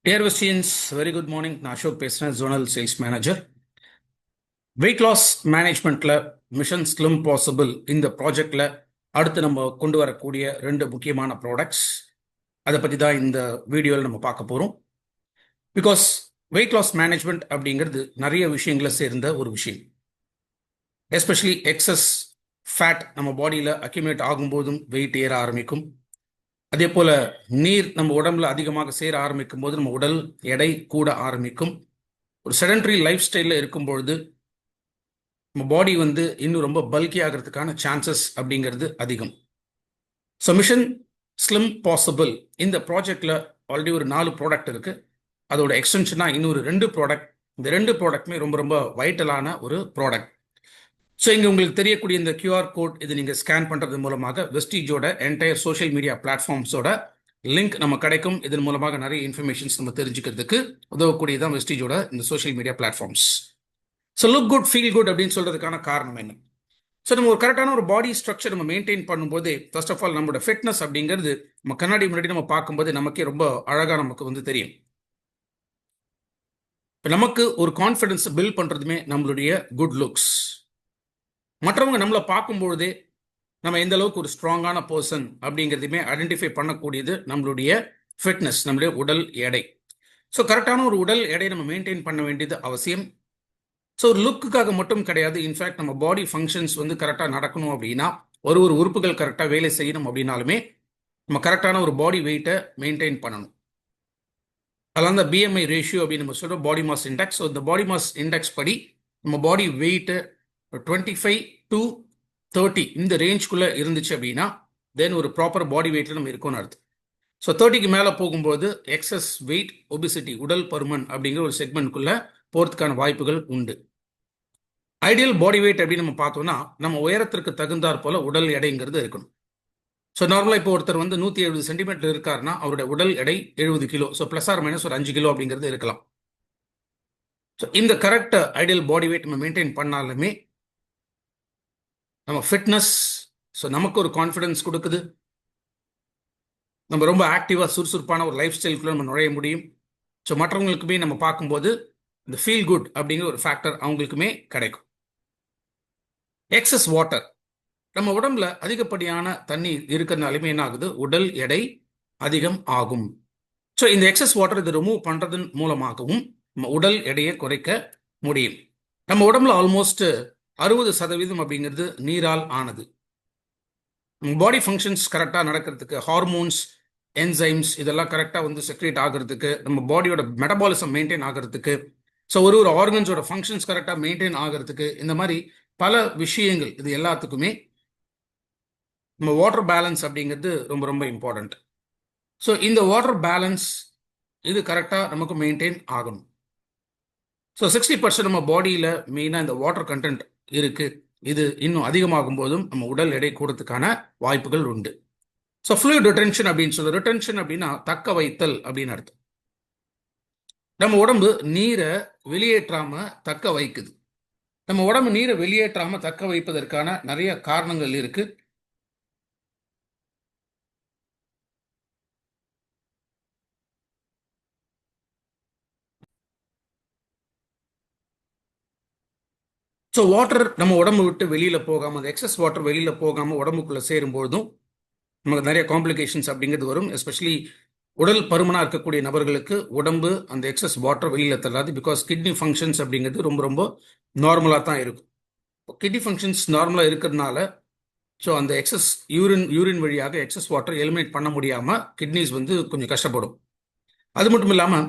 Dear Christians, very good morning. நான் அசோக் பேசுகிறேன், zonal sales manager. Weight loss மேனேஜ்மெண்ட்டில் mission slim possible இந்த ப்ராஜெக்டில் அடுத்து நம்ம கொண்டு வரக்கூடிய ரெண்டு முக்கியமான ப்ராடக்ட்ஸ், அதை பற்றி தான் இந்த வீடியோவில் நம்ம பார்க்க போகிறோம். பிகாஸ் வெயிட் லாஸ் மேனேஜ்மெண்ட் அப்படிங்கிறது நிறைய விஷயங்களை சேர்ந்த ஒரு விஷயம். எஸ்பெஷலி எக்ஸஸ் ஃபேட் நம்ம பாடியில் அக்யூமுலேட் ஆகும்போதும் வெயிட் ஏற ஆரம்பிக்கும். அதே போல் நீர் நம்ம உடம்புல அதிகமாக சேர ஆரம்பிக்கும் போது நம்ம உடல் எடை கூட ஆரம்பிக்கும். ஒரு செடன்ட்ரி லைஃப் ஸ்டைலில் இருக்கும்பொழுது நம்ம பாடி இன்னும் ரொம்ப பல்கி ஆகிறதுக்கான சான்சஸ் அப்படிங்கிறது அதிகம். ஸோ மிஷன் ஸ்லிம் பாசிபிள் இந்த ப்ராஜெக்டில் ஆல்ரெடி ஒரு 4 ப்ராடக்ட் இருக்குது. அதோட எக்ஸ்டென்ஷனாக இன்னொரு 2 ப்ராடக்ட். இந்த 2 ப்ராடக்ட்டுமே ரொம்ப ரொம்ப வைட்டலான ஒரு ப்ராடக்ட். ஸோ இங்கே உங்களுக்கு தெரியக்கூடிய இந்த QR கோட் இது நீங்கள் ஸ்கேன் பண்ணுறது மூலமாக வெஸ்டீஜோட என்டையர் சோஷியல் மீடியா பிளாட்ஃபார்ம்ஸோட லிங்க் நம்ம கிடைக்கும். இதன் மூலமாக நிறைய இன்ஃபர்மேஷன்ஸ் நம்ம தெரிஞ்சுக்கிறதுக்கு உதவக்கூடியதான் வெஸ்டீஜோட இந்த social media platforms. So look good feel good அப்படின்னு சொல்கிறதுக்கான காரணம் என்ன? ஸோ நம்ம ஒரு கரெக்டான ஒரு பாடி ஸ்ட்ரக்சர் நம்ம மெயின்டைன் பண்ணும்போது ஃபர்ஸ்ட் ஆஃப் ஆல் நம்மளோட ஃபிட்னஸ் அப்படிங்கிறது நம்ம கண்ணாடி முன்னாடி நம்ம பார்க்கும்போது நமக்கே ரொம்ப அழகாக நமக்கு தெரியும். இப்போ நமக்கு ஒரு கான்ஃபிடன்ஸ் பில்ட் பண்ணுறதுமே நம்மளுடைய குட் லுக்ஸ். மற்றவங்க நம்மளை பார்க்கும்பொழுதே நம்ம எந்த அளவுக்கு ஒரு ஸ்ட்ராங்கான பர்சன் அப்படிங்கிறதுமே ஐடென்டிஃபை பண்ணக்கூடியது நம்மளுடைய ஃபிட்னஸ், நம்மளுடைய உடல் எடை. ஸோ கரெக்டான ஒரு உடல் எடை நம்ம மெயின்டைன் பண்ண வேண்டியது அவசியம். ஸோ ஒரு லுக்குக்காக மட்டும் கிடையாது. இன்ஃபேக்ட் நம்ம பாடி ஃபங்க்ஷன்ஸ் கரெக்டாக நடக்கணும் அப்படின்னா, ஒரு உறுப்புகள் கரெக்டாக வேலை செய்யணும் அப்படின்னாலுமே நம்ம கரெக்டான ஒரு பாடி வெயிட்டை மெயின்டைன் பண்ணணும். அதெல்லாம் தான் BMI ரேஷியோ அப்படின்னு நம்ம சொல்கிறோம், பாடி மாஸ் இண்டெக்ஸ். ஸோ இந்த பாடி மாஸ் இண்டெக்ஸ் படி நம்ம பாடி வெயிட்டு 25 to 30 இந்த ரேஞ்சுக்குள்ளே இருந்துச்சு அப்படின்னா தென் ஒரு ப்ராப்பர் பாடி வெயிட்டில் நம்ம இருக்கோம்னு அர்த்தம். ஸோ 30க்கு மேலே போகும்போது எக்ஸஸ் வெயிட், ஒபிசிட்டி, உடல் பருமன் அப்படிங்கிற ஒரு செக்மெண்ட்குள்ளே போகிறதுக்கான வாய்ப்புகள் உண்டு. ஐடியல் பாடி வெயிட் அப்படின்னு நம்ம பார்த்தோம்னா நம்ம உயரத்திற்கு தகுந்தாற் போல உடல் எடைங்கிறது இருக்கணும். ஸோ நார்மலாக இப்போ ஒருத்தர் 170 சென்டிமீட்டர் இருக்காருன்னா அவருடைய உடல் எடை 70 kilo. So plus or minus ஒரு 5 கிலோ அப்படிங்கிறது இருக்கலாம். ஸோ இந்த கரெக்ட் ஐடியல் பாடி வெயிட் நம்ம மெயின்டைன் பண்ணாலுமே நம்ம ஃபிட்னஸ், ஸோ நமக்கு ஒரு கான்ஃபிடன்ஸ் கொடுக்குது. நம்ம ரொம்ப ஆக்டிவாக சுறுசுறுப்பான ஒரு லைஃப் ஸ்டைலுக்குள்ள நம்ம நுழைய முடியும். ஸோ மற்றவங்களுக்குமே நம்ம பார்க்கும்போது இந்த ஃபீல் குட் அப்படிங்கிற ஒரு ஃபேக்டர் அவங்களுக்குமே கிடைக்கும். எக்ஸஸ் வாட்டர், நம்ம உடம்புல அதிகப்படியான தண்ணீர் இருக்கிறதுனாலுமே என்ன ஆகுது, உடல் எடை அதிகம் ஆகும். ஸோ இந்த எக்ஸஸ் வாட்டர் இதை ரிமூவ் பண்ணுறதன் மூலமாகவும் நம்ம உடல் எடையை குறைக்க முடியும். நம்ம உடம்புல ஆல்மோஸ்ட் 60% அப்படிங்கிறது நீரால் ஆனது. பாடி ஃபங்க்ஷன்ஸ் கரெக்டாக நடக்கிறதுக்கு, ஹார்மோன்ஸ், என்சைம்ஸ் இதெல்லாம் கரெக்டாக செக்ரேட் ஆகிறதுக்கு, நம்ம பாடியோட மெட்டபாலிசம் மெயின்டைன் ஆகிறதுக்கு, ஸோ ஒரு ஆர்கன்ஸோட ஃபங்க்ஷன்ஸ் கரெக்டாக மெயின்டைன் ஆகிறதுக்கு, இந்த மாதிரி பல விஷயங்கள் இது எல்லாத்துக்குமே நம்ம வாட்டர் பேலன்ஸ் அப்படிங்கிறது ரொம்ப ரொம்ப இம்பார்ட்டண்ட். ஸோ இந்த வாட்டர் பேலன்ஸ் இது கரெக்டாக நமக்கு மெயின்டைன் ஆகணும். ஸோ 60% நம்ம பாடியில் மெயினாக இந்த வாட்டர் கண்டென்ட் இருக்குது. இது இன்னும் அதிகமாகும் போதும் நம்ம உடல் எடை கூடத்துக்கான வாய்ப்புகள் உண்டு. ஸோ ஃப்ளூயிட் ரிட்டென்ஷன் அப்படின்னு சொல்ல, ரிட்டென்ஷன் அப்படின்னா தக்க வைத்தல் அப்படின்னு அர்த்தம். நம்ம உடம்பு நீரை வெளியேற்றாம தக்க வைக்குது. நம்ம உடம்பு நீரை வெளியேற்றாம தக்க வைப்பதற்கான நிறைய காரணங்கள் இருக்கு. ஸோ வாட்டர் நம்ம உடம்பு விட்டு வெளியில் போகாமல், அந்த எக்ஸஸ் வாட்டர் வெளியில் போகாமல் உடம்புக்குள்ளே சேரும்பொழுதும் நமக்கு நிறைய காம்ப்ளிகேஷன்ஸ் அப்படிங்கிறது வரும். எஸ்பெஷலி உடல் பருமனாக இருக்கக்கூடிய நபர்களுக்கு உடம்பு அந்த எக்ஸஸ் வாட்டர் வெளியில் தள்ளாது. பிகாஸ் கிட்னி ஃபங்க்ஷன்ஸ் அப்படிங்கிறது ரொம்ப ரொம்ப நார்மலாக தான் இருக்கும். கிட்னி ஃபங்க்ஷன்ஸ் நார்மலாக இருக்கிறதுனால ஸோ அந்த எக்ஸஸ் யூரின் வழியாக எக்ஸஸ் வாட்டர் எலிமினேட் பண்ண முடியாமல் கிட்னிஸ் கொஞ்சம் கஷ்டப்படும். அது மட்டும் இல்லாமல்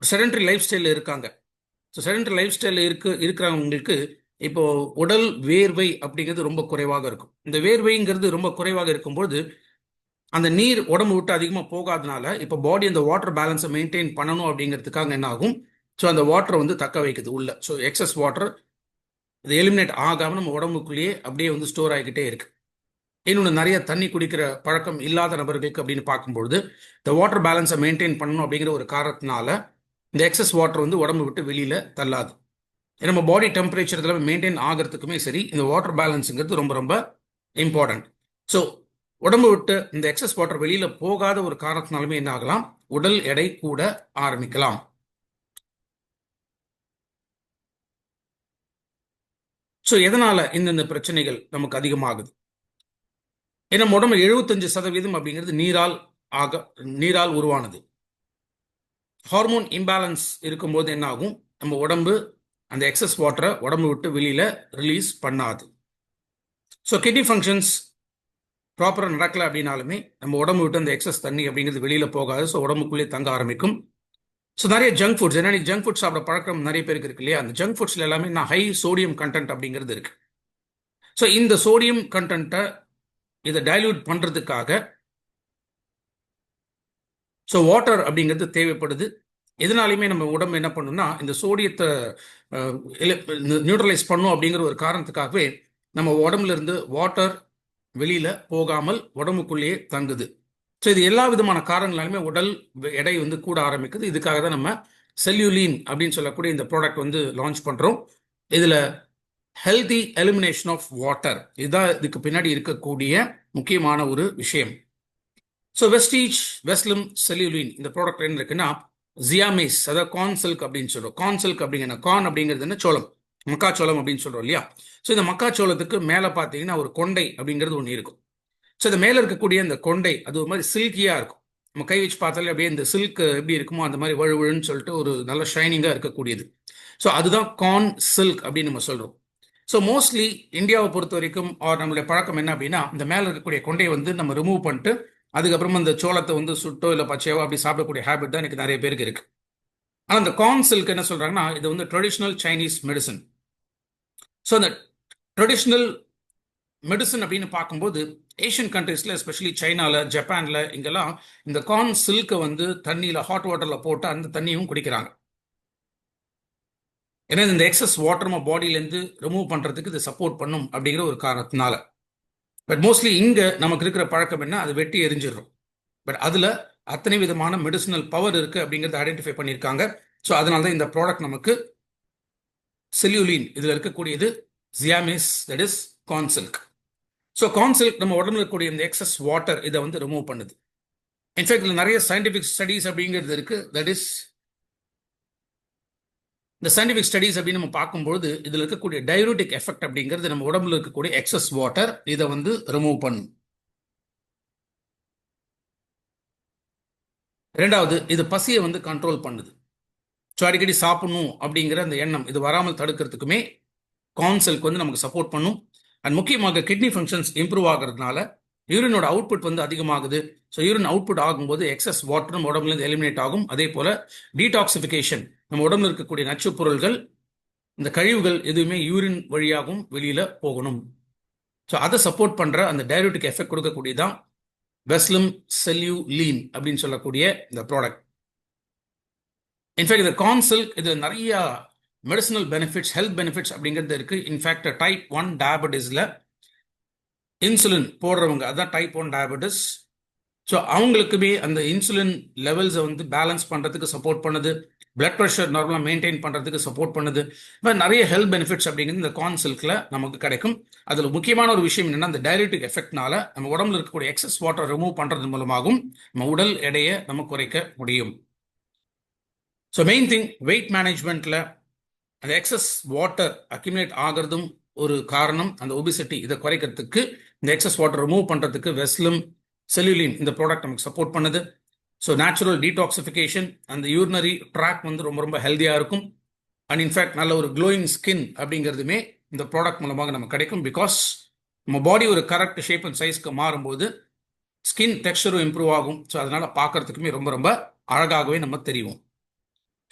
செடன்ட்ரி லைஃப் ஸ்டைலில் இருக்காங்க. ஸோ செடன்ட்ரி லைஃப் ஸ்டைலில் இருக்கிறவங்களுக்கு இப்போ உடல் வேர்வை அப்படிங்கிறது ரொம்ப குறைவாக இருக்கும். இந்த வேர்வைங்கிறது ரொம்ப குறைவாக இருக்கும்போது அந்த நீர் உடம்பு விட்டு அதிகமாக போகாதனால இப்போ பாடி அந்த வாட்டர் பேலன்ஸை மெயின்டைன் பண்ணணும் அப்படிங்கிறதுக்காக என்ன ஆகும், ஸோ அந்த வாட்டரை தக்க வைக்குது உள்ள. ஸோ எக்ஸஸ் வாட்டர் இது எலிமினேட் ஆகாமல் நம்ம உடம்புக்குள்ளேயே அப்படியே ஸ்டோர் ஆகிக்கிட்டே இருக்கு. இன்னொன்று, நிறைய தண்ணி குடிக்கிற பழக்கம் இல்லாத நபர்களுக்கு அப்படின்னு பார்க்கும்பொழுது இந்த வாட்டர் பேலன்ஸை மெயின்டைன் பண்ணணும் அப்படிங்கிற ஒரு காரணத்தினால இந்த எக்ஸஸ் வாட்டர் உடம்பு விட்டு வெளியில் தள்ளாது. நம்ம பாடி டெம்பரேச்சர் இதெல்லாம் மெயின்டைன் ஆகிறதுக்குமே சரி இந்த வாட்டர் பேலன்ஸுங்கிறது ரொம்ப ரொம்ப இம்பார்ட்டன்ட். ஸோ உடம்பு விட்டு இந்த எக்ஸஸ் வாட்டர் வெளியில போகாத ஒரு காரணத்தினாலுமே என்ன ஆகலாம், உடல் எடை கூட ஆரம்பிக்கலாம். ஸோ எதனால இந்த பிரச்சனைகள் நமக்கு அதிகமாகுது? ஏன்னா நம்ம உடம்பு 75% அப்படிங்கிறது நீரால் உருவானது. ஹார்மோன் இம்பேலன்ஸ் இருக்கும்போது என்ன ஆகும், நம்ம உடம்பு அந்த எக்ஸஸ் வாட்டரை உடம்பு விட்டு வெளியில ரிலீஸ் பண்ணாது. ஸோ கிட்னி ஃபங்க்ஷன்ஸ் ப்ராப்பராக நடக்கல அப்படின்னாலுமே நம்ம உடம்பு விட்டு அந்த எக்ஸஸ் தண்ணி அப்படிங்கிறது வெளியில போகாது. ஸோ உடம்புக்குள்ளே தங்க ஆரம்பிக்கும். ஸோ நிறைய ஜங்க் ஃபுட்ஸ், ஏன்னா ஜங்க் ஃபுட் சாப்பிட பழக்கம் நிறைய பேருக்கு இருக்கு இல்லையா, அந்த ஜங்க் ஃபுட்ஸ்ல எல்லாமே நான் ஹை சோடியம் கண்டென்ட் அப்படிங்கிறது இருக்கு. ஸோ இந்த சோடியம் கண்டென்ட்டை இதை டைல்யூட் பண்றதுக்காக ஸோ வாட்டர் அப்படிங்கிறது தேவைப்படுது. எதனாலுமே நம்ம உடம்பு என்ன பண்ணும்னா, இந்த சோடியத்தை நியூட்ரலைஸ் பண்ணும் அப்படிங்கிற ஒரு காரணத்துக்காகவே நம்ம உடம்புல இருந்து வாட்டர் வெளியில போகாமல் உடம்புக்குள்ளேயே தங்குது. ஸோ இது எல்லா விதமான காரணங்களாலுமே உடல் எடை கூட ஆரம்பிக்குது. இதுக்காக தான் நம்ம செல்யூலின் அப்படின்னு சொல்லக்கூடிய இந்த ப்ராடக்ட் லான்ச் பண்றோம். இதுல ஹெல்தி எலிமினேஷன் ஆஃப் வாட்டர், இதுதான் இதுக்கு பின்னாடி இருக்கக்கூடிய முக்கியமான ஒரு விஷயம். ஸோ வெஸ்லிம் செல்யூலின் இந்த ப்ராடக்ட் என்ன இருக்குன்னா, ஜியாமேஸ், அதாவது கார்ன் சில்க் அப்படின்னு சொல்றோம். கார்ன் சில்க் அப்படிங்கிற கார்ன் அப்படிங்கிறது என்ன, சோளம், மக்காச்சோளம் அப்படின்னு சொல்றோம் இல்லையா. ஸோ இந்த மக்காச்சோளத்துக்கு மேலே பார்த்தீங்கன்னா ஒரு கொண்டை அப்படிங்கிறது ஒன்று இருக்கும். ஸோ இந்த மேலே இருக்கக்கூடிய இந்த கொண்டை அது ஒரு மாதிரி சில்கியா இருக்கும். நம்ம கை வச்சு பார்த்தாலே அப்படியே இந்த சில்க் எப்படி இருக்குமோ அந்த மாதிரி வழுவழுன்னு சொல்லிட்டு ஒரு நல்ல ஷைனிங்காக இருக்கக்கூடியது. ஸோ அதுதான் கார்ன் சில்க் அப்படின்னு நம்ம சொல்றோம். ஸோ மோஸ்ட்லி இந்தியாவை பொறுத்த வரைக்கும் நம்மளுடைய பழக்கம் என்ன அப்படின்னா, இந்த மேலே இருக்கக்கூடிய கொண்டையை நம்ம ரிமூவ் பண்ணிட்டு அதுக்கப்புறமா இந்த சோளத்தை சுட்டோ இல்லை பச்சையோ அப்படி சாப்பிடக்கூடிய ஹேபிட் தான் எனக்கு நிறைய பேருக்கு இருக்கு. ஆனால் இந்த கார்ன் சில்க் என்ன சொல்றாங்கன்னா, இது ட்ரெடிஷ்னல் சைனீஸ் மெடிசன். ஸோ இந்த ட்ரெடிஷ்னல் மெடிசன் அப்படின்னு பார்க்கும்போது ஏஷியன் கண்ட்ரீஸ்ல, எஸ்பெஷலி சைனால, ஜப்பான்ல, இங்கெல்லாம் இந்த கார்ன் சில்கை தண்ணியில ஹாட் வாட்டர்ல போட்டு அந்த தண்ணியும் குடிக்கிறாங்க. ஏன்னா இந்த எக்ஸஸ் வாட்டர் நம்ம பாடியிலேருந்து ரிமூவ் பண்றதுக்கு இது சப்போர்ட் பண்ணும் அப்படிங்கிற ஒரு காரணத்தினால. பட் மோஸ்ட்லி இங்க நமக்கு இருக்கிற பழக்கம் என்ன, அது வெட்டி எரிஞ்சிடும். பட் அதுல அத்தனை விதமான மெடிசினல் பவர் இருக்கு அப்படிங்கறத ஐடென்டிஃபை பண்ணியிருக்காங்க. ஸோ அதனால தான் இந்த ப்ராடக்ட் நமக்கு செல்யூலின் இதுல இருக்கக்கூடியது ஜியாமேஸ், that is corn silk. So corn silk நம்ம உடம்புல இருக்கக்கூடிய இந்த எக்ஸஸ் வாட்டர் இதை ரிமூவ் பண்ணுது. இன்ஃபேக்ட் இதுல நிறைய சயின்டிபிக் ஸ்டடிஸ் அப்படிங்கிறது இருக்கு. தட் இஸ் இந்த சயின்டிபிக் ஸ்டடிஸ் அப்படின்னு நம்ம பார்க்கும்போது இதுல இருக்கக்கூடிய டையூரிட்டிக் எஃபெக்ட் அப்படிங்கிறது நம்ம உடம்புல இருக்கக்கூடிய எக்ஸஸ் வாட்டர் இதை ரிமூவ் பண்ணும். ரெண்டாவது, இது பசியை கண்ட்ரோல் பண்ணுது. ஸோ அடிக்கடி சாப்பிடணும் அப்படிங்கிற அந்த எண்ணம் இது வராமல் தடுக்கிறதுக்குமே கார்ன் சில்க் நமக்கு சப்போர்ட் பண்ணும். அண்ட் முக்கியமாக கிட்னி ஃபங்க்ஷன்ஸ் இம்ப்ரூவ் ஆகிறதுனால யூரினோட அவுட்புட் அதிகமாகுது. ஸோ யூரின் அவுட்புட் ஆகும்போது எக்ஸஸ் வாட்டர் நம்ம உடம்புலேருந்து எலிமினேட் ஆகும். அதே போல டீடாக்சிஃபிகேஷன், நம்ம உடம்புல இருக்கக்கூடிய நச்சு பொருள்கள், இந்த கழிவுகள் எதுவுமே யூரின் வழியாகவும் வெளியில போகணும். ஸோ அதை சப்போர்ட் பண்ற அந்த டையூரிட்டிக் எஃபெக்ட் கொடுக்கக்கூடியதான் வெஸ்லிம் செல்யூலின் அப்படின்னு சொல்லக்கூடிய இந்த ப்ராடக்ட். இன்ஃபேக்ட் இந்த கார்ன் சில்க் இதுல நிறைய மெடிசினல் பெனிஃபிட்ஸ், ஹெல்த் பெனிஃபிட்ஸ் அப்படிங்கிறது இருக்கு. இன்ஃபேக்ட் டைப் 1 டயபெட்டிஸ்ல இன்சுலின் போடுறவங்க, அதான் டைப் 1 டயபெட்டிஸ். ஸோ அவங்களுக்குமே அந்த இன்சுலின் லெவல்ஸை பேலன்ஸ் பண்றதுக்கு சப்போர்ட் பண்ணுது. பிளட் ப்ரெஷர் நார்மலாக மெயின்டைன் பண்றதுக்கு சப்போர்ட் பண்ணுது. இப்போ நிறைய ஹெல்த் பெனிஃபிட்ஸ் அப்படிங்கிறது இந்த கார்ன் சில்க்ல நமக்கு கிடைக்கும். அதுல முக்கியமான ஒரு விஷயம் என்னன்னா, அந்த டையூரிட்டிக் எஃபெக்ட்னால நம்ம உடம்புல இருக்கக்கூடிய எக்ஸஸ் வாட்டர் ரிமூவ் பண்றது மூலமாகவும் நம்ம உடல் எடையை நம்ம குறைக்க முடியும். ஸோ மெயின் திங், வெயிட் மேனேஜ்மெண்ட்ல அந்த எக்ஸஸ் வாட்டர் அக்யூமுலேட் ஆகிறதும் ஒரு காரணம். அந்த ஒபிசிட்டி இதை குறைக்கிறதுக்கு இந்த எக்ஸஸ் வாட்டர் ரிமூவ் பண்றதுக்கு வெஸ்லிம் செல்யூலின் இந்த ப்ராடக்ட் நமக்கு சப்போர்ட் பண்ணுது. ஸோ நேச்சுரல் டீடாக்சிஃபிகேஷன், அந்த யூரினரி ட்ராக் ரொம்ப ரொம்ப ஹெல்த்தியா இருக்கும். அண்ட் இன்ஃபேக்ட் நல்ல ஒரு க்ளோயிங் ஸ்கின் அப்படிங்கிறதுமே இந்த ப்ராடக்ட் மூலமாக நமக்கு கிடைக்கும். பிகாஸ் நம்ம பாடி ஒரு கரெக்ட் ஷேப் அண்ட் சைஸ்க்கு மாறும்போது ஸ்கின் டெக்ஸ்டரும் இம்ப்ரூவ் ஆகும். ஸோ அதனால பார்க்கறதுக்குமே ரொம்ப ரொம்ப அழகாகவே நம்ம தெரியும்.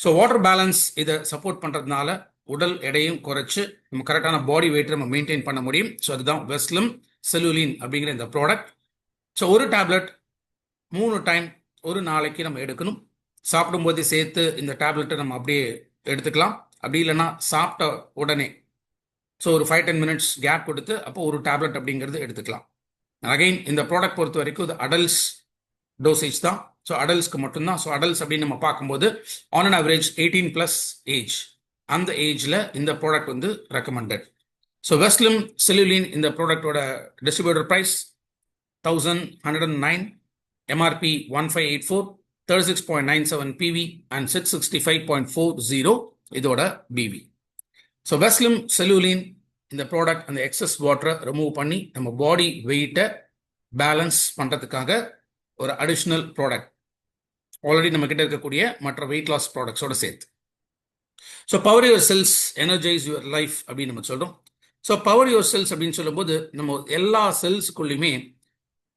ஸோ வாட்டர் பேலன்ஸ் இதை சப்போர்ட் பண்றதுனால உடல் எடையும் குறைச்சு நம்ம கரெக்டான பாடி வெயிட் நம்ம மெயின்டைன் பண்ண முடியும். ஸோ அதுதான் வெஸ்லிம் செல்யூலின் அப்படிங்கிற இந்த ப்ராடக்ட். ஸோ ஒரு டேப்லெட் 3 டைம் ஒரு நாளைக்கு நம்ம எடுக்கணும். சாப்பிடும்போதே சேர்த்து இந்த டேப்லெட்டை நம்ம அப்படியே எடுத்துக்கலாம். அப்படி இல்லைன்னா சாப்பிட்ட உடனே ஒரு 5-10 மினிட்ஸ் கேப் கொடுத்து அப்போ ஒரு டேப்லெட் அப்படிங்கிறது எடுத்துக்கலாம். அகைன் இந்த ப்ராடக்ட் பொறுத்த வரைக்கும் இது அடல்ட்ஸ் டோசேஜ் தான். ஸோ அடல்ட்ஸ்க்கு மட்டும்தான். ஸோ அடல்ட்ஸ் அப்படின்னு நம்ம பார்க்கும்போது ஆன் அன் ஆவரேஜ் 18+ ஏஜ், அந்த ஏஜ்ல இந்த ப்ராடக்ட் ரெக்கமெண்டட். ஸோ வெஸ்லிம் செல்யூலின் இந்த ப்ராடக்டோட distributor price 1109, MRP 1584, 36.97 PV and 665.40 இதோட BV. ஸோ வெஸ்லிம் செல்லுலின் இந்த ப்ராடக்ட் அந்த எக்ஸஸ் வாட்டரை ரிமூவ் பண்ணி நம்ம பாடி வெயிட்டை பேலன்ஸ் பண்ணுறதுக்காக ஒரு அடிஷ்னல் ப்ராடக்ட் ஆல்ரெடி நம்ம கிட்ட இருக்கக்கூடிய மற்ற வெயிட் லாஸ் ப்ராடக்ட்ஸோட சேர்த்து. So power your cells energise your life அப்படின்னு நம்ம சொல்கிறோம். ஸோ பவர் யுவர் செல்ஸ் அப்படின்னு சொல்லும்போது நம்ம எல்லா செல்ஸுக்குள்ளேயுமே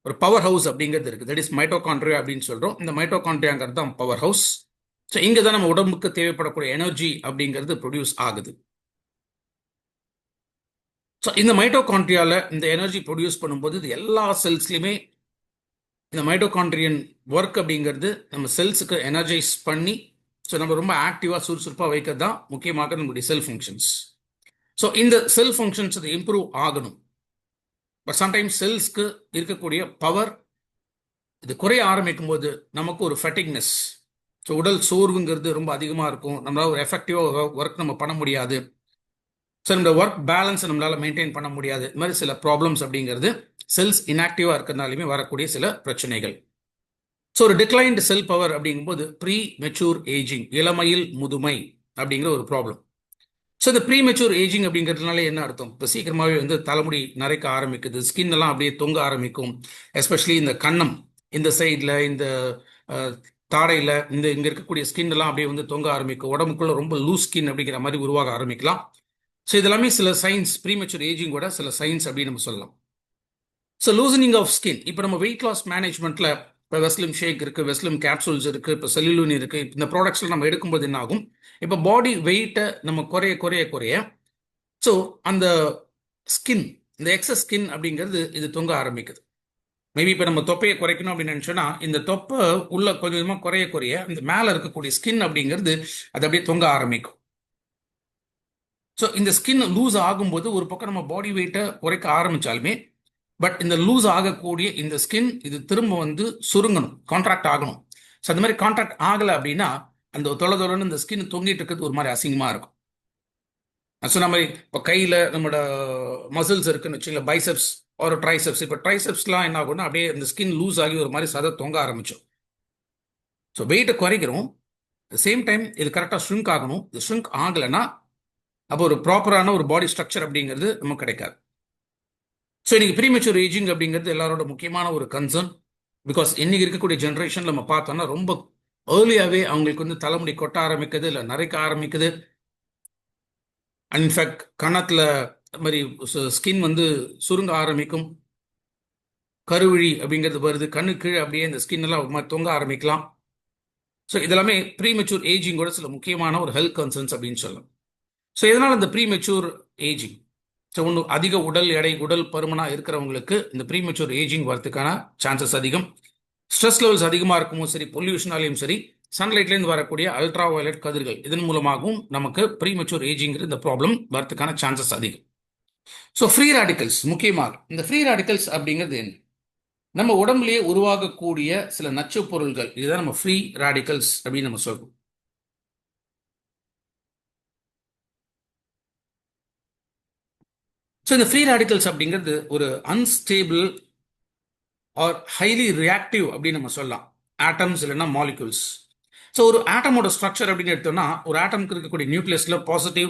ஒரு பவர் ஹவுஸ் அப்படிங்கிறது இருக்குது. தட் இஸ் மைட்டோகாண்ட்ரியா அப்படின்னு சொல்கிறோம். இந்த மைட்டோகாண்ட்ரியாங்கிறது தான் பவர் ஹவுஸ். ஸோ இங்கே தான் நம்ம உடம்புக்கு தேவைப்படக்கூடிய எனர்ஜி அப்படிங்கிறது ப்ரொடியூஸ் ஆகுது. ஸோ இந்த மைட்டோகாண்ட்ரியாவில் இந்த எனர்ஜி ப்ரொடியூஸ் பண்ணும்போது இது எல்லா செல்ஸ்லையுமே இந்த மைட்டோகாண்ட்ரியன் ஒர்க் அப்படிங்கிறது நம்ம செல்ஸுக்கு எனர்ஜைஸ் பண்ணி ஸோ நம்ம ரொம்ப ஆக்டிவாக சுறுசுறுப்பாக வைக்கிறது தான் முக்கியமாக நம்மளுடைய செல் ஃபங்க்ஷன்ஸ். ஸோ இந்த செல் ஃபங்க்ஷன்ஸ் அது இம்ப்ரூவ் ஆகணும். பட் சம்டைம்ஸ் செல்ஸ்க்கு இருக்கக்கூடிய பவர் இது குறைய ஆரம்பிக்கும் போது நமக்கு ஒரு ஃபெட்டிக்னஸ், ஸோ உடல் சோர்வுங்கிறது ரொம்ப அதிகமாக இருக்கும். நம்மளால் ஒரு எஃபெக்டிவாக ஒர்க் நம்ம பண்ண முடியாது. ஸோ இந்த ஒர்க் பேலன்ஸை நம்மளால் மெயின்டைன் பண்ண முடியாது. இது மாதிரி சில ப்ராப்ளம்ஸ் அப்படிங்கிறது செல்ஸ் இன்ஆக்டிவாக இருக்கிறதுனாலுமே வரக்கூடிய சில பிரச்சனைகள். ஸோ ஒரு டிக்ளைன்டு செல் பவர் அப்படிங்கும்போது ப்ரீ மெச்சூர் ஏஜிங், இளமையில் முதுமை அப்படிங்கிற ஒரு ப்ராப்ளம். ஸோ இந்த ப்ரீ மெச்சூர் ஏஜிங் அப்படிங்கிறதுனால என்ன அர்த்தம்? இப்போ சீக்கிரமாகவே வந்து தலைமுடி நரைக்க ஆரம்பிக்குது, ஸ்கின் எல்லாம் அப்படியே தொங்க ஆரம்பிக்கும். எஸ்பெஷலி இந்த கன்னம் இந்த சைடில், இந்த தாடையில், இங்கே இருக்கக்கூடிய ஸ்கின் எல்லாம் அப்படியே வந்து தொங்க ஆரம்பிக்கும். உடம்புக்குள்ள ரொம்ப லூஸ் ஸ்கின் அப்படிங்கிற மாதிரி உருவாக ஆரம்பிக்கலாம். ஸோ இதெல்லாமே சில சைன்ஸ், ப்ரீமெச்சூர் ஏஜிங்கோட சில சைன்ஸ் அப்படின்னு நம்ம சொல்லலாம். ஸோ லூசனிங் ஆஃப் ஸ்கின், இப்போ நம்ம வெயிட் லாஸ் மேனேஜ்மெண்ட்டில் இப்போ வெஸ்லிம் ஷேக் இருக்குது, வெஸ்லிம் கேப்சூல்ஸ் இருக்குது, இப்போ செல்லுலூன் இருக்குது. இந்த ப்ராடக்ட்ஸில் நம்ம எடுக்கும்போது என்ன ஆகும்? இப்போ பாடி வெயிட்டை நம்ம குறைய குறைய குறைய ஸோ அந்த ஸ்கின், இந்த எக்ஸஸ் ஸ்கின் அப்படிங்கிறது இது தொங்க ஆரம்பிக்குது. மேபி இப்போ நம்ம தொப்பையை குறைக்கணும் அப்படின்னு நினச்சோன்னா இந்த தொப்பை உள்ள கொஞ்சம் கொஞ்சமாக குறைய குறைய இந்த மேலே இருக்கக்கூடிய ஸ்கின் அப்படிங்கிறது அது அப்படியே தொங்க ஆரம்பிக்கும். ஸோ இந்த ஸ்கின் லூஸ் ஆகும்போது ஒரு பக்கம் நம்ம பாடி வெயிட்டை குறைக்க ஆரம்பித்தாலுமே பட் இந்த லூஸ் ஆகக்கூடிய இந்த ஸ்கின் இது திரும்ப வந்து சுருங்கணும், கான்ட்ராக்ட் ஆகணும். ஸோ அந்த மாதிரி கான்ட்ராக்ட் ஆகலை அப்படின்னா அந்த தொலைன்னு இந்த ஸ்கின் தொங்கிட்டு இருக்கிறது ஒரு மாதிரி அசிங்கமாக இருக்கும். நான் சொன்ன மாதிரி இப்போ கையில் நம்மளோட மசில்ஸ் இருக்குன்னு வச்சுக்கல, பைசெப்ஸ் ஒரு ட்ரைசெப்ஸ். இப்போ ட்ரைசெப்ஸ்லாம் என்ன ஆகும்னா அப்படியே இந்த ஸ்கின் லூஸ் ஆகி ஒரு மாதிரி சதை தொங்க ஆரம்பிச்சோம். ஸோ வெயிட்டை குறைக்கிறோம், சேம் டைம் இது கரெக்டாக ஷ்ரிங்க் ஆகணும். இது ஷ்ரிங்க் ஆகலைன்னா அப்போ ஒரு ப்ராப்பரான ஒரு பாடி ஸ்ட்ரக்சர் அப்படிங்கிறது நமக்கு கிடைக்காது. ஸோ இன்னைக்கு ப்ரீமெச்சூர் ஏஜிங் அப்படிங்கிறது எல்லாரோட முக்கியமான ஒரு கன்சர்ன். பிகாஸ் இன்னைக்கு இருக்கக்கூடிய ஜென்ரேஷன் நம்ம பார்த்தோம்னா ரொம்ப ஏர்லியாகவே அவங்களுக்கு வந்து தலைமுடி கொட்ட ஆரம்பிக்குது, இல்லை நரைக்க ஆரம்பிக்குது. இன்ஃபேக்ட் கன்னத்தில் மாதிரி ஸ்கின் வந்து சுருங்க ஆரம்பிக்கும், கருவிழி அப்படிங்கிறது வருது, கண்ணு கீழே அப்படியே இந்த ஸ்கின் எல்லாம் ஒரு மாதிரி தொங்க ஆரம்பிக்கலாம். ஸோ இதெல்லாமே ப்ரீமெச்சூர் ஏஜிங்கோட சில முக்கியமான ஒரு ஹெல்த் கன்சர்ன்ஸ் அப்படின்னு சொல்லலாம். ஸோ இதனால் இந்த ப்ரீமெச்சூர் ஏஜிங், ஸோ ஒன்று அதிக உடல் எடை, உடல் பருமனாக இருக்கிறவங்களுக்கு இந்த ப்ரீமெச்சூர் ஏஜிங் வரதுக்கான சான்சஸ் அதிகம். ஸ்ட்ரெஸ் லெவல்ஸ் அதிகமாக இருக்குமோ சரி, பொல்யூஷனாலையும் சரி, சன்லைட்லேருந்து வரக்கூடிய அல்ட்ரா வயலட் கதிர்கள் இதன் மூலமாகவும் நமக்கு ப்ரீமெச்சூர் ஏஜிங்கிற இந்த ப்ராப்ளம் வரதுக்கான சான்சஸ் அதிகம். ஸோ ஃப்ரீ ரேடிக்கல்ஸ், முக்கியமாக இந்த ஃப்ரீ ரேடிக்கல்ஸ் அப்படிங்கிறது என்ன? நம்ம உடம்புலேயே உருவாகக்கூடிய சில நச்சு பொருள்கள், இதுதான் நம்ம ஃப்ரீ ரேடிக்கல்ஸ் அப்படின்னு நம்ம சொல்றோம். ஸோ இந்த ஃப்ரீ ரேடிக்கல்ஸ் அப்படிங்கிறது ஒரு அன்ஸ்டேபிள் ஆர் ஹைலி ரியாக்டிவ் அப்படின்னு நம்ம சொல்லலாம். ஆட்டம்ஸ் இல்லைன்னா மாலிகூல்ஸ். ஸோ ஒரு ஆட்டமோட ஸ்ட்ரக்சர் அப்படின்னு எடுத்தோம்னா ஒரு ஆட்டமுக்கு இருக்கக்கூடிய நியூக்ளியஸில் பாசிட்டிவ்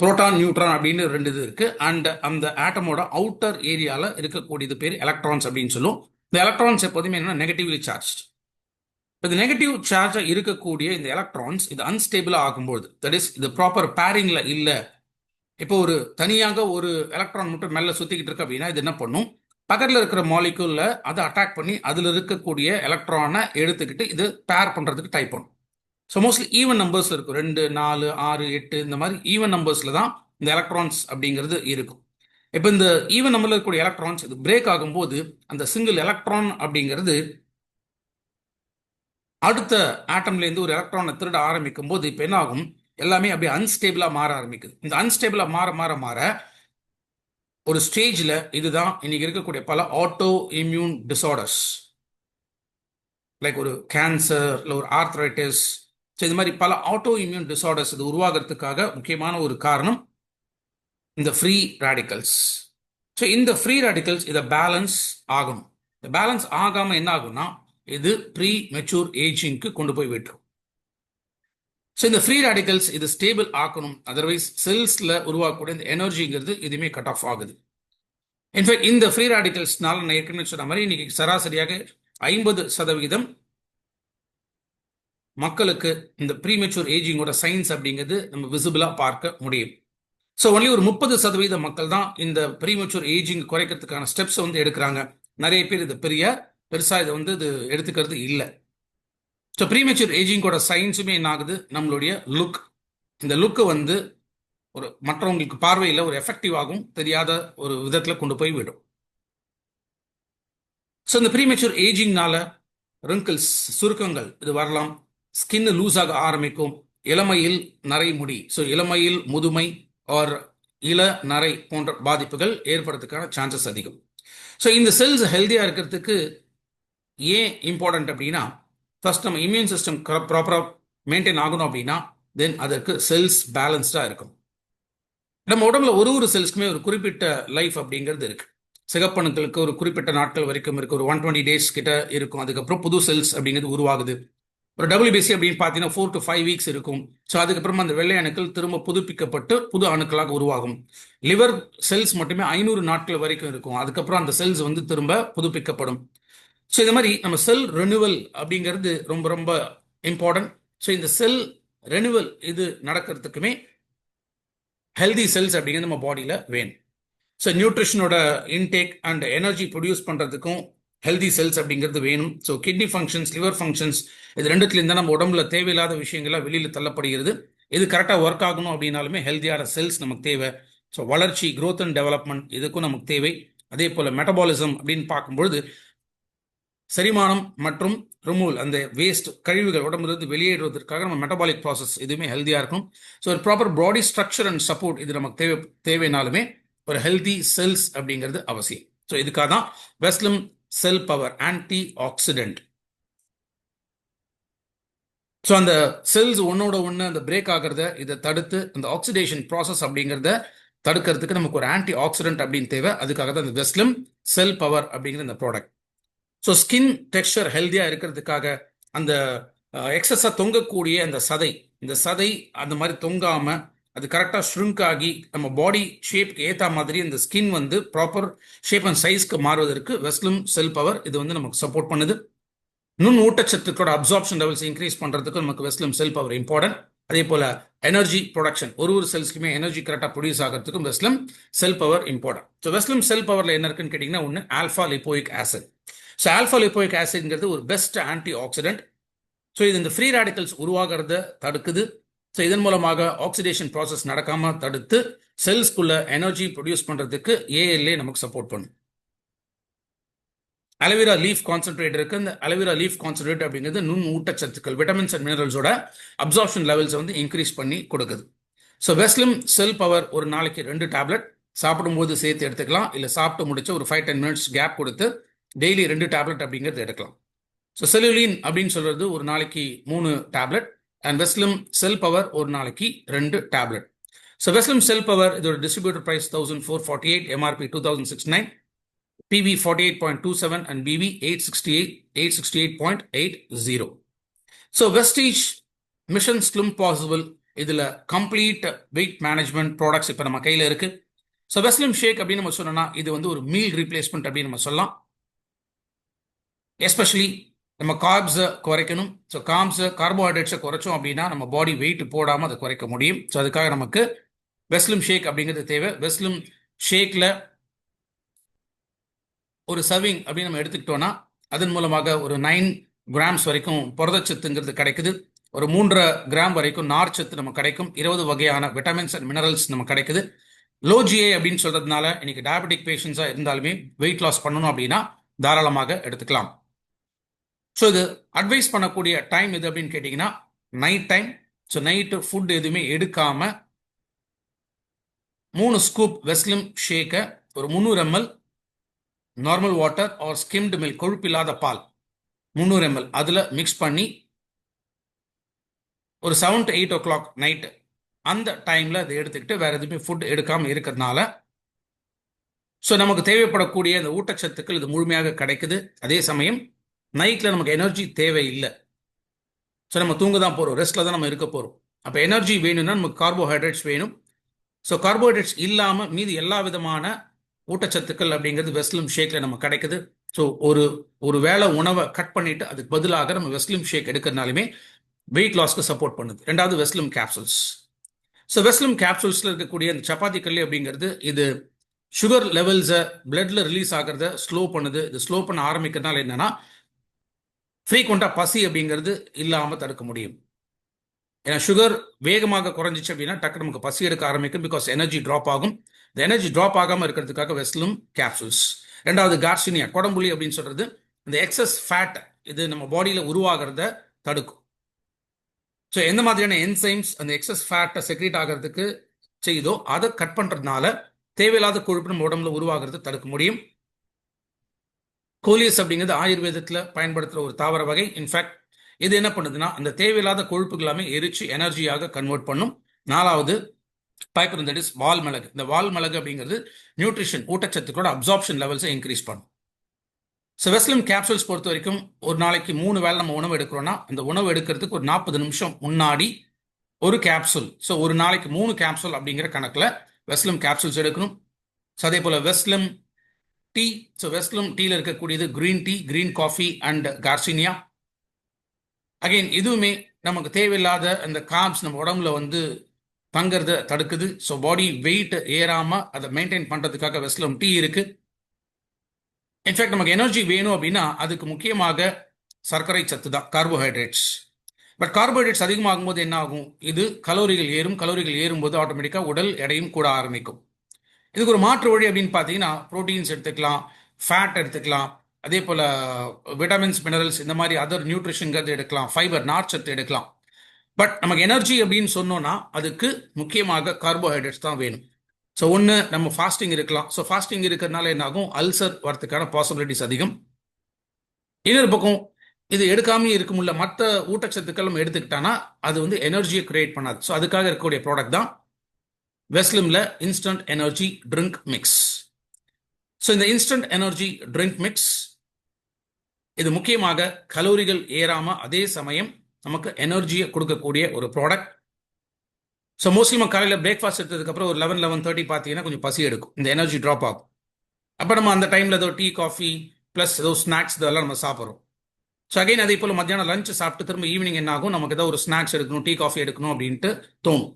புரோட்டான், நியூட்ரான் அப்படின்னு ரெண்டு இது இருக்குது. அண்ட் அந்த ஆட்டமோட அவுட்டர் ஏரியாவில் இருக்கக்கூடியது பேர் எலக்ட்ரான்ஸ் அப்படின்னு சொல்லுவோம். இந்த எலக்ட்ரான்ஸ் எப்போதுமே என்னன்னா நெகட்டிவ்லி சார்ஜ். இப்போ இந்த நெகட்டிவ் சார்ஜாக இருக்கக்கூடிய இந்த எலக்ட்ரான்ஸ் இது அன்ஸ்டேபிளாக ஆகும்போது, தட் இஸ் இது ப்ராப்பர் பேரிங்கில் இல்லை. இப்போ ஒரு தனியாக ஒரு எலக்ட்ரான் மட்டும் மேலே சுற்றிக்கிட்டு இருக்கு அப்படின்னா இது என்ன பண்ணும்? பக்கத்தில் இருக்கிற மாலிக்யூலில் அதை அட்டாக் பண்ணி அதில் இருக்கக்கூடிய எலக்ட்ரானை எடுத்துக்கிட்டு இது பேர் பண்ணுறதுக்கு ட்ரை பண்ணும். ஸோ மோஸ்ட்லி ஈவன் நம்பர்ஸில் இருக்கும், 2, 4, 6, 8 இந்த மாதிரி ஈவன் நம்பர்ஸில் தான் இந்த எலக்ட்ரான்ஸ் அப்படிங்கிறது இருக்கும். இப்போ இந்த ஈவன் நம்பரில் இருக்கக்கூடிய எலக்ட்ரான்ஸ் இது பிரேக் ஆகும்போது அந்த சிங்கிள் எலக்ட்ரான் அப்படிங்கிறது அடுத்த ஆட்டம்லேருந்து ஒரு எலக்ட்ரானை திருட ஆரம்பிக்கும் போது இப்போ என்ன ஆகும்? எல்லாமே அப்படியே அன்ஸ்டேபிளாக மாற ஆரம்பிக்குது. இந்த அன்ஸ்டேபிளாக மாற மாற மாற ஒரு ஸ்டேஜில் இதுதான் இன்னைக்கு இருக்கக்கூடிய பல ஆட்டோ இம்யூன் டிசார்டர்ஸ், லைக் ஒரு கேன்சர், இல்லை ஒரு ஆர்த்ரைட்டிஸ். ஸோ இது மாதிரி பல ஆட்டோ இம்யூன் டிசார்டர்ஸ் இது உருவாகிறதுக்காக முக்கியமான ஒரு காரணம் இந்த ஃப்ரீ ரேடிக்கல்ஸ். ஸோ இந்த ஃப்ரீ ரேடிக்கல்ஸ் இதை பேலன்ஸ் ஆகணும். இந்த பேலன்ஸ் ஆகாமல் என்ன ஆகும்னா இது ப்ரீ மெச்சூர் ஏஜிங்க்கு கொண்டு போய் விட்டுரும். ஸோ இந்த ஃப்ரீ ரேடிக்கல்ஸ் இது ஸ்டேபிள் ஆக்கணும், அதர்வைஸ் செல்ஸில் உருவாக்கக்கூடிய இந்த எனர்ஜிங்கிறது இதுவுமே கட் ஆஃப் ஆகுது. இன்ஃபேக்ட் இந்த ஃப்ரீ ரேடிக்கல்ஸ்னால நான் ஏற்கனவே சொன்ன மாதிரி இன்னைக்கு சராசரியாக 50% மக்களுக்கு இந்த ப்ரீமெச்சூர் ஏஜிங்கோட சயின்ஸ் அப்படிங்கிறது நம்ம விசிபிளாக பார்க்க முடியும். ஸோ ஒன்லி ஒரு 30% மக்கள் தான் இந்த ப்ரீமெச்சூர் ஏஜிங் குறைக்கிறதுக்கான ஸ்டெப்ஸ் வந்து எடுக்கிறாங்க. நிறைய பேர் இது பெருசாக இதை வந்து இது எடுத்துக்கிறது இல்லை. ஸோ ப்ரீமெச்சூர் ஏஜிங்கோட சயின்ஸுமே என்ன ஆகுது, நம்மளுடைய லுக், இந்த லுக்கை வந்து ஒரு மற்றவங்களுக்கு பார்வையில் ஒரு எஃபெக்டிவாகவும் தெரியாத ஒரு விதத்தில் கொண்டு போய் விடும். ஸோ இந்த ப்ரீமெச்சூர் ஏஜிங்னால ரிங்கிள்ஸ், சுருக்கங்கள் இது வரலாம், ஸ்கின் லூஸ் ஆக ஆரம்பிக்கும், இளமையில் நரைமுடி, ஸோ இளமையில் முதுமை ஆர் இள நரை போன்ற பாதிப்புகள் ஏற்படுறதுக்கான சான்சஸ் அதிகம். ஸோ இந்த செல்ஸ் ஹெல்த்தியாக இருக்கிறதுக்கு ஏன் இம்பார்ட்டன்ட் அப்படின்னா, ஃபர்ஸ்ட் நம்ம இம்யூன் சிஸ்டம் ப்ராப்பராக மெயின்டைன் ஆகணும் அப்படின்னா தென் அதற்கு செல்ஸ் பேலன்ஸ்டாக இருக்கும். நம்ம உடம்புல ஒரு செல்ஸ்க்குமே ஒரு குறிப்பிட்ட லைஃப் அப்படிங்கிறது இருக்கு. சிகப்பணுக்களுக்கு ஒரு குறிப்பிட்ட நாட்கள் வரைக்கும் இருக்கு, ஒரு 120 டேஸ் கிட்ட இருக்கும். அதுக்கப்புறம் புது செல்ஸ் அப்படிங்கிறது உருவாகுது. ஒரு WBC அப்படின்னு பார்த்தீங்கன்னா 4 to 5 வீக்ஸ் இருக்கும். ஸோ அதுக்கப்புறமா அந்த வெள்ளை அணுக்கள் திரும்ப புதுப்பிக்கப்பட்டு புது அணுக்களாக உருவாகும். லிவர் செல்ஸ் மட்டுமே 500 நாட்கள் வரைக்கும் இருக்கும். அதுக்கப்புறம் அந்த செல்ஸ் வந்து திரும்ப புதுப்பிக்கப்படும். ஸோ இந்த மாதிரி நம்ம செல் ரெனுவல் அப்படிங்கிறது ரொம்ப ரொம்ப இம்பார்ட்டன்ட். ஸோ இந்த செல் ரெனுவல் இது நடக்கிறதுக்குமே ஹெல்தி செல்ஸ் அப்படிங்கிறது நம்ம பாடியில் வேணும். ஸோ நியூட்ரிஷனோட இன்டேக் அண்ட் எனர்ஜி ப்ரொடியூஸ் பண்ணுறதுக்கும் ஹெல்தி செல்ஸ் அப்படிங்கிறது வேணும். So kidney functions, liver functions, இது ரெண்டுத்துலேருந்து தான் நம்ம உடம்புல தேவையில்லாத விஷயங்கள்லாம் வெளியில் தள்ளப்படுகிறது. இது கரெக்டாக ஒர்க் ஆகணும் அப்படின்னாலுமே ஹெல்த்தியான செல்ஸ் நமக்கு தேவை. ஸோ வளர்ச்சி, க்ரோத் அண்ட் டெவலப்மெண்ட் இதுக்கும் நமக்கு தேவை. அதே போல் மெட்டபாலிசம் அப்படின்னு பார்க்கும்பொழுது செரிமானம் மற்றும் ரிமூவல், அந்த வேஸ்ட் கழிவுகள் உடம்புலேருந்து வெளியேறுவதற்காக நம்ம மெட்டபாலிக் ப்ராசஸ் இதுவுமே ஹெல்த்தியாக இருக்கும். ஸோ ஒரு proper body structure and support இது நமக்கு தேவைனாலுமே ஒரு ஹெல்தி செல்ஸ் அப்படிங்கிறது அவசியம். ஸோ இதுக்காக தான் Veslim cell power anti accident. So அந்த செல்ஸ் ஒன்னோட ஒன்று அந்த பிரேக் ஆகிறத இதை தடுத்து அந்த ஆக்சிடேஷன் ப்ராசஸ் அப்படிங்கிறத தடுக்கிறதுக்கு நமக்கு ஒரு ஆன்டி ஆக்சிடென்ட் அப்படின்னு தேவை. அதுக்காக தான் இந்த வெஸ்லிம் செல் பவர் அப்படிங்கிற இந்த ப்ராடக்ட். ஸோ ஸ்கின் டெக்ஸ்சர் ஹெல்த்தியாக இருக்கிறதுக்காக அந்த எக்ஸஸாக தொங்கக்கூடிய அந்த சதை, இந்த சதை அந்த மாதிரி தொங்காமல் அது கரெக்டாக ஷ்ரிங்க் ஆகி நம்ம பாடி ஷேப்க்கு ஏற்ற மாதிரி இந்த ஸ்கின் வந்து ப்ராப்பர் ஷேப் அண்ட் சைஸ்க்கு மாறுவதற்கு வெஸ்லிம் செல் பவர் இது வந்து நமக்கு சப்போர்ட் பண்ணுது. நுண் ஊட்டச்சத்துக்களோட அப்சார்ப்ஷன் லெவல்ஸ் இன்க்ரீஸ் பண்ணுறதுக்கு நமக்கு வெஸ்லிம் செல் பவர் இம்பார்ட்டன்ட். அதே போல் எனர்ஜி ப்ரொடக்ஷன், ஒரு செல்ஸ்க்குமே எனர்ஜி கரெக்டாக ப்ரொடியூஸ் ஆகிறதுக்கும் வெஸ்லிம் cell power important. So Veslim செல் பவரில் என்ன இருக்குன்னு கேட்டிங்கன்னா, ஒன்று alpha lipoic acid. So alpha லிப்போயிக் ஆசிட்ங்கிறது ஒரு பெஸ்ட் ஆன்டி ஆக்சிடென்ட். ஸோ இது இந்த ஃப்ரீ ரேடிக்கல்ஸ் உருவாகிறத தடுக்குது. ஸோ இதன் மூலமாக ஆக்சிடேஷன் ப்ராசஸ் நடக்காமல் தடுத்து செல்ஸ்குள்ள எனர்ஜி ப்ரொடியூஸ் பண்ணுறதுக்கு ALA நமக்கு சப்போர்ட் பண்ணும். அலோவேரா லீஃப் கான்சென்ட்ரேட் இருக்கு. இந்த அலோவேரா லீஃப் கான்சென்ட்ரேட் அப்படிங்கிறது நுண் ஊட்டச்சத்துக்கள், விட்டமின்ஸ் அண்ட் மினரல்ஸோட அப்சார்ப்ஷன் லெவல்ஸ் வந்து இன்க்ரீஸ் பண்ணி கொடுக்குது. ஸோ வெஸ்லிம் செல் பவர் ஒரு நாளைக்கு 2 டேப்லெட் சாப்பிடும்போது சேர்த்து எடுத்துக்கலாம், இல்லை சாப்பிட்டு முடிச்சு ஒரு 5-10 மினிட்ஸ் கேப் கொடுத்து டெய்லி 2 டேப்லெட் அப்படிங்கிறது எடுக்கலாம். ஸோ செல்லுலின் அப்படின்னு சொல்றது ஒரு நாளைக்கு 3 tablet and Veslim cell power ஒரு நாளைக்கு 2 tablet. So Veslim cell power இதோட distributor price 1448, MRP 2069, PV 48.27 and BV 868.80. So Vestige mission slim possible இதில் கம்ப்ளீட் வெயிட் மேனேஜ்மெண்ட் ப்ராடக்ட்ஸ் இப்போ நம்ம கையில் இருக்கு. ஸோ வெஸ்லிம் ஷேக் அப்படின்னு நம்ம சொன்னோம்னா இது வந்து ஒரு மீல் ரீப்ளேஸ்மெண்ட் அப்படின்னு நம்ம சொல்லலாம். எஸ்பெஷலி நம்ம கார்ப்ஸை குறைக்கணும். ஸோ கார்போஹைட்ரேட்ஸை குறைச்சோம் அப்படின்னா நம்ம பாடி வெயிட் போடாமல் அதை குறைக்க முடியும். ஸோ அதுக்காக நமக்கு வெஸ்லிம் ஷேக் அப்படிங்கிறது தேவை. வெஸ்லிம் ஷேக்கில் ஒரு சர்விங் அப்படின்னு நம்ம எடுத்துக்கிட்டோன்னா அதன் மூலமாக ஒரு 9 கிராம்ஸ் வரைக்கும் புரதச்சத்துங்கிறது கிடைக்குது. ஒரு 3.5 கிராம் வரைக்கும் நார்ச்சத்து நமக்கு கிடைக்கும். 20 வகையான விட்டமின்ஸ் அண்ட் மினரல்ஸ் நமக்கு கிடைக்குது. லோ GI அப்படின்னு சொல்றதுனால இன்னைக்கு டயபெட்டிக் பேஷண்ட்ஸாக இருந்தாலுமே வெயிட் லாஸ் பண்ணணும் அப்படின்னா தாராளமாக எடுத்துக்கலாம். ஸோ இது அட்வைஸ் பண்ணக்கூடிய டைம் எது அப்படின்னு கேட்டிங்கன்னா night time. So night food எதுவுமே எடுக்காம 3 ஸ்கூப் வெஸ்லிம் ஷேக்கை ஒரு 300 ml normal water or skimmed milk, கொழுப்பில்லாத பால் 300 ml அதில் மிக்ஸ் பண்ணி ஒரு 7 to 8 o'clock நைட்டு அந்த டைமில் அதை எடுத்துக்கிட்டு வேறு எதுவுமே ஃபுட் எடுக்காமல் இருக்கிறதுனால ஸோ நமக்கு தேவைப்படக்கூடிய அந்த ஊட்டச்சத்துக்கள் இது முழுமையாக கிடைக்குது. அதே சமயம் நைட்டில் நமக்கு எனர்ஜி தேவை இல்லை. ஸோ நம்ம தூங்க தான் போகிறோம், ரெஸ்ட்டில் தான் நம்ம இருக்க போகிறோம். அப்போ எனர்ஜி வேணும்னா நமக்கு கார்போஹைட்ரேட்ஸ் வேணும். ஸோ கார்போஹைட்ரேட்ஸ் இல்லாமல் மீதி எல்லா விதமான ஊட்டச்சத்துக்கள் அப்படிங்கிறது வெஸ்லிம் ஷேக்கில் நம்ம கிடைக்குது. ஸோ ஒரு வேளை உணவை கட் பண்ணிட்டு அதுக்கு பதிலாக நம்ம வெஸ்லிம் ஷேக் எடுக்கிறதுனாலுமே வெயிட் லாஸ்க்கு சப்போர்ட் பண்ணுது. ரெண்டாவது வெஸ்லிம் கேப்சூல்ஸ். ஸோ வெஸ்லிம் கேப்சூல்ஸில் இருக்கக்கூடிய அந்த சப்பாத்தி கல்லி அப்படிங்கிறது இது சுகர் லெவல்ஸை பிளட்ல ரிலீஸ் ஆகிறத ஸ்லோ பண்ணுது. இது ஸ்லோ பண்ண ஆரம்பிக்கிறதுனால என்னன்னா ஃப்ரீக்வெண்ட்டாக பசி அப்படிங்கிறது இல்லாமல் தடுக்க முடியும். ஏன்னா சுகர் வேகமாக குறைஞ்சிச்சு அப்படின்னா டக்கு நமக்கு பசி எடுக்க ஆரம்பிக்கும். பிகாஸ் எனர்ஜி ட்ராப் ஆகும். இந்த எனர்ஜி ட்ராப் ஆகாமல் இருக்கிறதுக்காக வெஸ்லிம் கேப்சூல்ஸ். ரெண்டாவது கார்சினியா கொடம்புலி அப்படின்னு சொல்றது இந்த எக்ஸஸ் ஃபேட் இது நம்ம பாடியில் உருவாகிறத தடுக்கும். ஸோ எந்த மாதிரியான என்சைம்ஸ் அந்த எக்ஸஸ் ஃபேட்டை செக்ரேட் ஆகிறதுக்கு செய்யுதோ அதை கட் பண்ணுறதுனால தேவையில்லாத கொழுப்பு நம்ம உடம்புல உருவாகிறது தடுக்க முடியும். கோலியஸ் அப்படிங்கிறது ஆயுர்வேதத்தில் பயன்படுத்துகிற ஒரு தாவர வகை. இன்ஃபேக்ட் இது என்ன பண்ணுதுன்னா அந்த தேவையில்லாத கொழுப்புகள் எல்லாமே எரிச்சு எனர்ஜியாக கன்வெர்ட் பண்ணும். நாலாவது பைப்பர், தட் இஸ் வால் மிளகு. இந்த வால் மிளகு அப்படிங்கிறது நியூட்ரிஷன் ஊட்டச்சத்துக்களோட அப்சார்ப்ஷன் லெவல்ஸை இன்க்ரீஸ் பண்ணும். ஸோ வெஸ்லிம் கேப்சூல்ஸ் பொறுத்த வரைக்கும் ஒரு நாளைக்கு 3 வேளை நம்ம உணவு எடுக்கிறோம்னா அந்த உணவு எடுக்கிறதுக்கு ஒரு 40 நிமிஷம் முன்னாடி ஒரு கேப்சூல். ஸோ ஒரு நாளைக்கு 3 கேப்சூல் அப்படிங்கிற கணக்கில் வெஸ்லிம் கேப்சூல்ஸ் எடுக்கணும். ஸோ அதே போல் வெஸ்லிம் டீ. ஸோ வெஸ்லிம் டீயில் இருக்கக்கூடியது green tea, green coffee and garcinia. Again இதுவுமே நமக்கு தேவையில்லாத அந்த கார்ப்ஸ் நம்ம உடம்புல தங்கிறத தடுக்குது. ஸோ பாடி வெயிட் ஏறாமல் அதை மெயின்டைன் பண்ணுறதுக்காக வெஸ்லிம் டீ இருக்கு. இன்ஃபேக்ட் நமக்கு எனர்ஜி வேணும் அப்படின்னா அதுக்கு முக்கியமாக சர்க்கரை சத்து தான், கார்போஹைட்ரேட்ஸ். பட் கார்போஹைட்ரேட்ஸ் அதிகமாகும் போது என்ன ஆகும்? இது கலோரிகள் ஏறும். கலோரிகள் ஏறும்போது ஆட்டோமேட்டிக்காக உடல் எடையும் கூட ஆரம்பிக்கும். இதுக்கு ஒரு மாற்று வழி அப்படின்னு பார்த்தீங்கன்னா ப்ரோட்டீன்ஸ் எடுத்துக்கலாம், ஃபேட் எடுத்துக்கலாம், அதே போல் விட்டமின்ஸ், மினரல்ஸ், இந்த மாதிரி அதர் நியூட்ரிஷன்கிறது எடுக்கலாம், ஃபைபர், நார்ச்சத்து எடுக்கலாம். பட் நமக்கு எனர்ஜி அப்படின்னு சொன்னோன்னா அதுக்கு முக்கியமாக கார்போஹைட்ரேட்ஸ் தான் வேணும். ஸோ ஒன்று நம்ம ஃபாஸ்டிங் இருக்கலாம். ஸோ ஃபாஸ்டிங் இருக்கிறதுனால என்ன ஆகும்? அல்சர் வரதுக்கான பாசிபிலிட்டிஸ் அதிகம். இன்னொரு பக்கம் இது எடுக்காமே இருக்க முடியல, மற்ற ஊட்டச்சத்துக்கள் நம்ம எடுத்துக்கிட்டானா அது எனர்ஜியை கிரியேட் பண்ணாது. ஸோ அதுக்காக இருக்கக்கூடிய ப்ராடக்ட் தான் வெஸ்லிம்ல instant energy drink mix. So இந்த இன்ஸ்டன்ட் எனர்ஜி ட்ரிங்க் மிக்ஸ் இது முக்கியமாக கலோரிகள் ஏறாமல் அதே சமயம் நமக்கு எனர்ஜியை கொடுக்கக்கூடிய ஒரு ப்ராடக்ட். ஸோ மோஸ்ட்லி நம்ம காலையில் பிரேக்ஃபாஸ்ட் எடுத்ததுக்கப்புறம் ஒரு 11-11:30 பார்த்தீங்கன்னா கொஞ்சம் பசி எடுக்கும், இந்த எனர்ஜி ட்ராப் ஆகும். அப்போ நம்ம அந்த டைமில் ஏதோ டீ, காஃபி ப்ளஸ் ஏதோ ஸ்நாக்ஸ் இதெல்லாம் நம்ம சாப்பிட்றோம். ஸோ அகைன் அதே போல் மத்தியானம் லஞ்ச் சாப்பிட்டு திரும்ப ஈவினிங் என்ன ஆகும்? நமக்கு ஏதோ ஒரு ஸ்நாக்ஸ் எடுக்கணும், டீ, காஃபி எடுக்கணும் அப்படின்ட்டு தோணும்.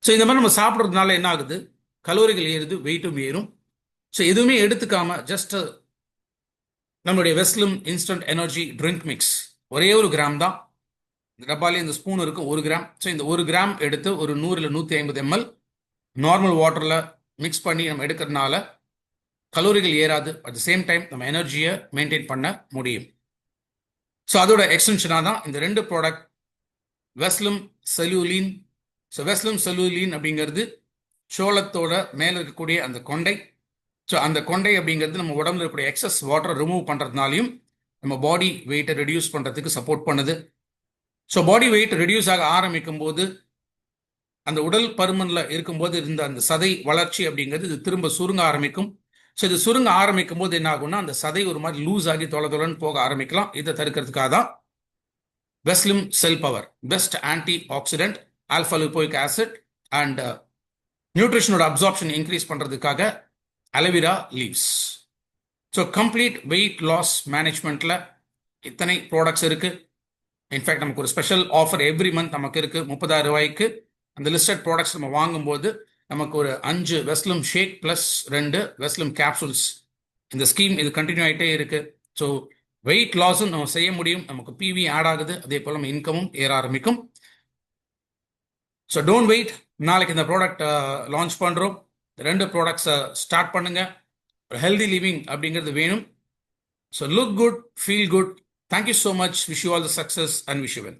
ஸோ இந்த மாதிரி நம்ம சாப்பிட்றதுனால என்ன ஆகுது? கலோரிகள் ஏறுது, வெயிட்டும் ஏறும். ஸோ எதுவுமே எடுத்துக்காம ஜஸ்ட் நம்மளுடைய வெஸ்லிம் இன்ஸ்டன்ட் எனர்ஜி ட்ரிங்க் மிக்ஸ் ஒரே 1 கிராம் தான். இந்த டப்பாலே இந்த ஸ்பூன் இருக்கும் 1 கிராம். ஸோ இந்த 1 கிராம் எடுத்து ஒரு 100-150 ml நார்மல் வாட்டரில் மிக்ஸ் பண்ணி நம்ம எடுக்கிறதுனால கலோரிகள் ஏறாது. அட் த சேம் டைம் நம்ம எனர்ஜியை மெயின்டைன் பண்ண முடியும். ஸோ அதோட எக்ஸ்டென்ஷனாக தான் இந்த 2 ப்ராடக்ட் வெஸ்லிம் செல்யூலின். ஸோ வெஸ்லிம் செல்யூலின் அப்படிங்கிறது சோளத்தோட மேலே இருக்கக்கூடிய அந்த கொண்டை. ஸோ அந்த கொண்டை அப்படிங்கிறது நம்ம உடம்புல இருக்கக்கூடிய எக்ஸஸ் வாட்டரை ரிமூவ் பண்ணுறதுனாலையும் நம்ம பாடி வெயிட்டை ரெடியூஸ் பண்ணுறதுக்கு சப்போர்ட் பண்ணுது. ஸோ பாடி வெயிட் ரெடியூஸ் ஆக ஆரம்பிக்கும் போது அந்த உடல் பருமனில் இருக்கும்போது இருந்த அந்த சதை வளர்ச்சி அப்படிங்கிறது இது திரும்ப சுருங்க ஆரம்பிக்கும். ஸோ இது சுருங்க ஆரம்பிக்கும் போது என்ன ஆகும்னா அந்த சதை ஒரு மாதிரி லூஸ் ஆகி தொலைன்னு போக ஆரம்பிக்கலாம். இதை தடுக்கிறதுக்காக தான் Veslim cell power, best antioxidant, alpha lipoic acid and நியூட்ரிஷனோட அப்சார்ப்ஷன் இன்க்ரீஸ் பண்ணுறதுக்காக aloe vera leaves. So complete weight loss மேனேஜ்மெண்ட்டில் இத்தனை ப்ராடக்ட்ஸ் இருக்குது. இன்ஃபேக்ட் நமக்கு ஒரு ஸ்பெஷல் ஆஃபர் எவ்ரி மந்த் நமக்கு இருக்குது. 30,000 ரூபாய்க்கு அந்த லிஸ்டட் ப்ராடக்ட்ஸ் நம்ம வாங்கும்போது நமக்கு ஒரு 5 வெஸ்லிம் ஷேக் ப்ளஸ் 2 வெஸ்லிம் கேப்சூல்ஸ் இந்த ஸ்கீம் இது கண்டினியூ ஆகிட்டே இருக்குது. ஸோ வெயிட் லாஸும் நம்ம செய்ய முடியும், நமக்கு பிவி ஆட் ஆகுது, அதே போல் நம்ம இன்கமும் ஏற ஆரம்பிக்கும். So don't wait. நாளைக்கு இந்த ப்ராடக்ட் லான்ச் பண்ணுறோம். 2 ப்ராடக்ட்ஸை ஸ்டார்ட் பண்ணுங்க. ஹெல்தி லிவிங் அப்படிங்கிறது வேணும். So look good, feel good. Thank you so much. Wish you all the success and wish you well.